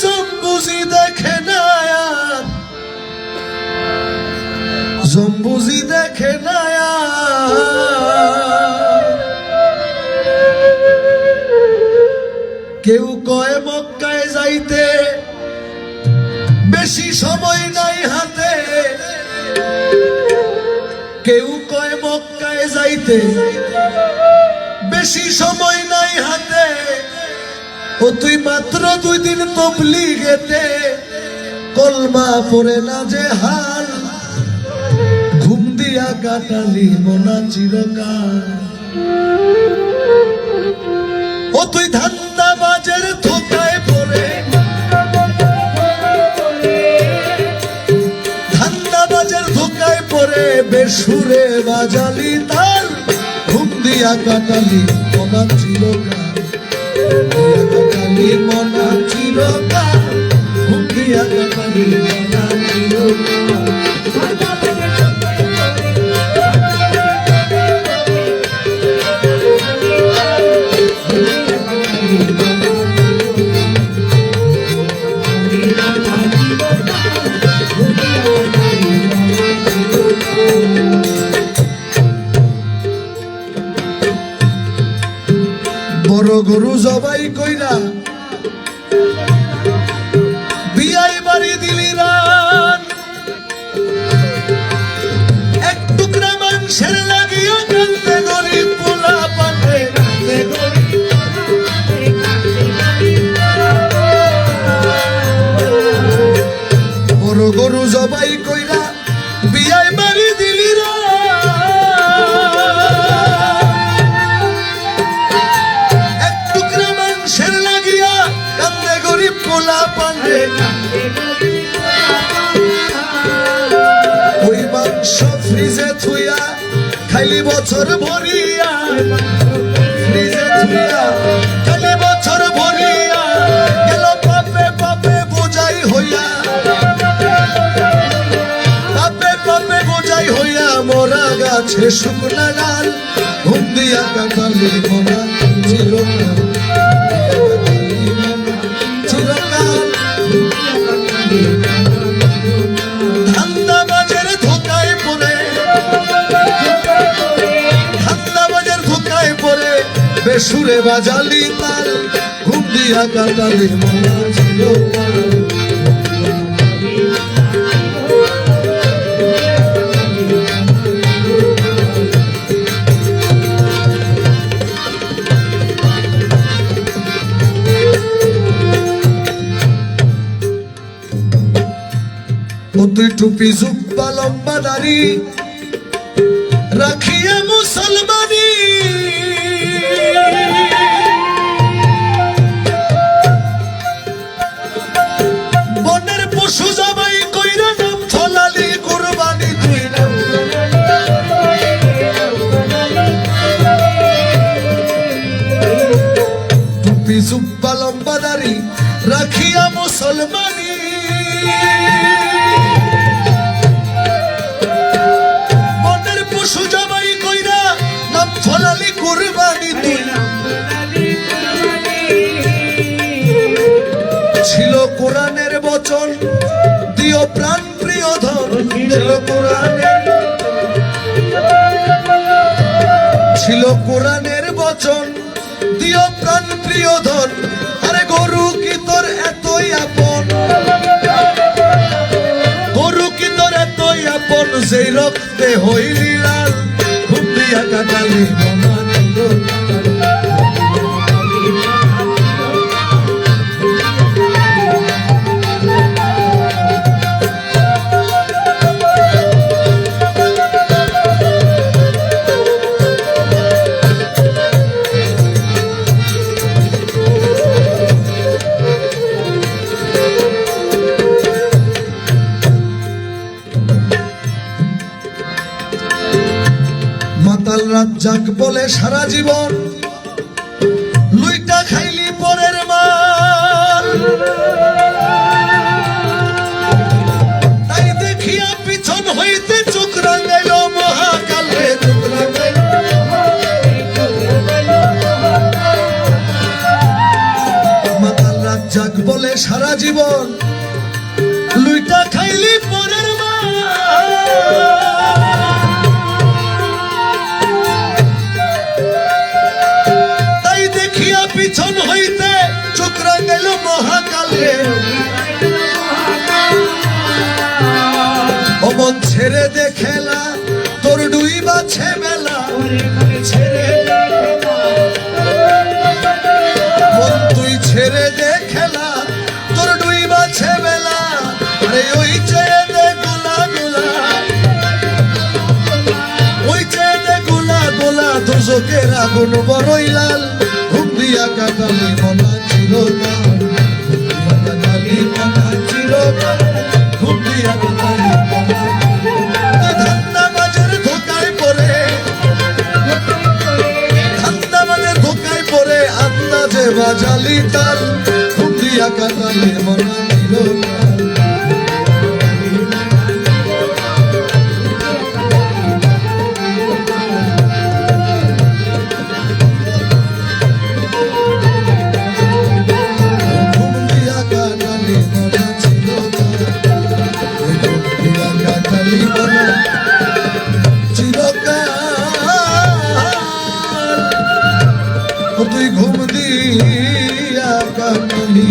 জম্বুজি দেখে না আর, জম্বুজি দেখে না আর। কেউ কয় মক্কায় যাইতে বেশি সময় নাই হাতে, কেউ কয় মক্কায় যাইতে বেশি সময় নাই হাতে। ও তুই মাত্র 2 দিন তবলিগেতে কলমা পড়ে না যে হাল, ঘুম দিয়া কাটালি মোনা চিরকাল। ও তুই ধান্দাবাজের ধোকায় পড়ে, ধান্দাবাজের ধোকায় পড়ে বেসুরে বাজালি তাল, ঘুম দিয়া কাটালি মোনা চিরকাল, কাটালি মোনা চিরকাল, ঘুম দিয়া কাটালি মোনা চিরকাল। বড় গরু জবাই কইরা বিয়াই বাড়ি দিলি রান, এক টুকরা মাংসের লাগিয়া কান্দে গরিব পোলা পানে, বড় গরু জবাই কইরা বিয়াই বাড়ি দিলি রান, পোলা পান্ডে ওই মাংস ফ্রিজে থুইয়া খাইলি বছর ভরিয়া, ফ্রিজে থুইয়া খাইলি বছর ভরিয়া, গেল পাপে পাপে বোঝাই হইয়া, পাপে পাপে বোঝাই হইয়া মোরা গাছে শুকনা ডাল, ঘুম দিয়া কাটালি মোরা চিরকাল। ধান্দাবাজের ধোকায় পড়ে, ধান্দাবাজের ধোকায় পড়ে বেসুরে বাজালি তাল, ঘুম দিয়া কাটালি মোনা চিরকাল। ও তুই টুপি জুব্বা লম্বা দাড়ি রাখিয়া মুসলমানি, বনের পশু জবাই কইরা নাম ফলালি কুরবানি, তুই নাম টুপি জুব্বা লম্বা দাড়ি রাখিয়া মুসলমানি, বনের পশু জবাই কইরা নাম ফলালি কুরবানি, তুই ছিল কোরআনের বচন দিও প্রাণ প্রিয় ধন, ছিল কোরআনের, ছিল কোরআনের বচন দিও প্রাণ প্রিয় ধন। আরে গরু কি তোর এতই আপন, গরু কি তোর এতই আপন, যেই রক্তে হইলি লাল, ঘুম দিয়া কাটালি মোনা চিরকাল। মাতাল রাজ্জাক বলে সারা জীবন লুইটা খাইলি পরের মাল, তাই দেখিয়া পিছন হইতে চোখ রাঙাইল মহাকালে, চোখ রাঙাইল মাতাল রাজ্জাক বলে সারা জীবন লুইটা খাইলি পরের মা তাই দেখিয়া পিছন হইতে চোখ রাঙাইল মহাকালে অমন ছেড়ে দে খেলা তোর ডুইবা ছেবেলা ছেড়ে মন তুই ছেড়ে দে খেলা তোর ডুইবা ছেবেলা আরে ওই ছেড়ে দে গোলা গোলা ওই ছেড়ে দে গোলা গোলা তোর চোখের আগুন বড়ই লাল ঘুম দিয়া কাটালি মনা চিরকাল কাটালি মনা চিরকাল ঘুম দিয়া কাটালি ধান্দাবাজের ধোকায় পড়ে ধান্দাবাজের ধোকায় পড়ে আন্দাজে বাজালি তাল ঘুম দিয়া কাটালি মনা চিরকাল তুই ঘুম দিয়া কাটালি